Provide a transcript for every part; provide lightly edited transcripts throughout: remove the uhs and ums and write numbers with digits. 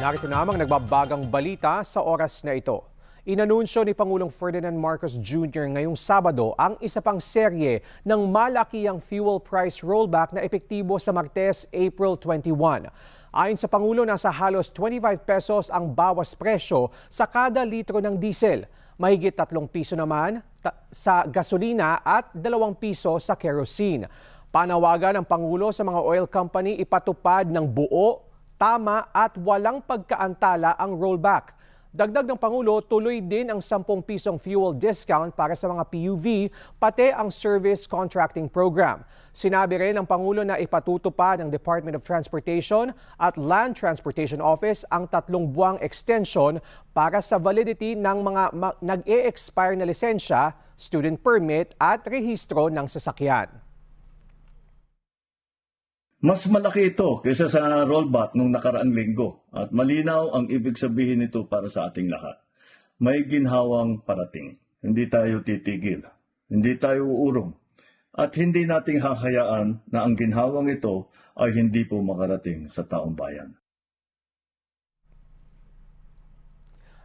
Narito na ang nagbabagang balita sa oras na ito. Inanunsyo ni Pangulong Ferdinand Marcos Jr. ngayong Sabado ang isa pang serye ng malakihang fuel price rollback na epektibo sa Martes, April 21. Ayon sa Pangulo, nasa halos 25 pesos ang bawas presyo sa kada litro ng diesel. Mahigit 3 piso naman sa gasolina at 2 piso sa kerosene. Panawagan ng Pangulo sa mga oil company ipatupad ng buo, tama at walang pagkaantala ang rollback. Dagdag ng Pangulo, tuloy din ang 10 pisong fuel discount para sa mga PUV, pati ang service contracting program. Sinabi rin ng Pangulo na ipatutupad ng Department of Transportation at Land Transportation Office ang 3 buwang extension para sa validity ng mga nag-e-expire na lisensya, student permit at rehistro ng sasakyan. Mas malaki ito kaysa sa rollback nung nakaraang linggo at malinaw ang ibig sabihin nito para sa ating lahat. May ginhawang parating. Hindi tayo titigil. Hindi tayo uurong. At hindi nating hahayaan na ang ginhawang ito ay hindi po makarating sa taong bayan.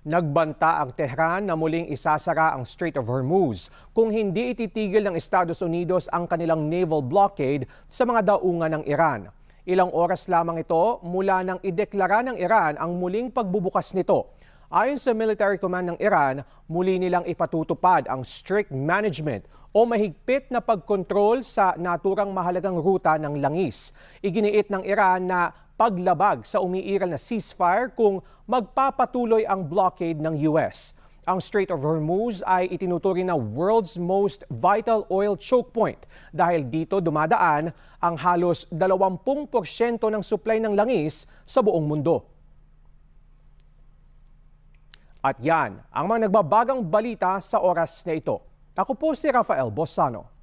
Nagbanta ang Tehran na muling isasara ang Strait of Hormuz kung hindi ititigil ng Estados Unidos ang kanilang naval blockade sa mga daungan ng Iran. Ilang oras lamang ito mula nang ideklara ng Iran ang muling pagbubukas nito. Ayon sa Military Command ng Iran, muli nilang ipatutupad ang strict management o mahigpit na pagkontrol sa naturang mahalagang ruta ng langis. Iginiit ng Iran na paglabag sa umiiral na ceasefire kung magpapatuloy ang blockade ng US. Ang Strait of Hormuz ay itinuturing na world's most vital oil choke point dahil dito dumadaan ang halos 20% ng supply ng langis sa buong mundo. At yan ang mga nagbabagang balita sa oras na ito. Ako po si Rafael Bosano.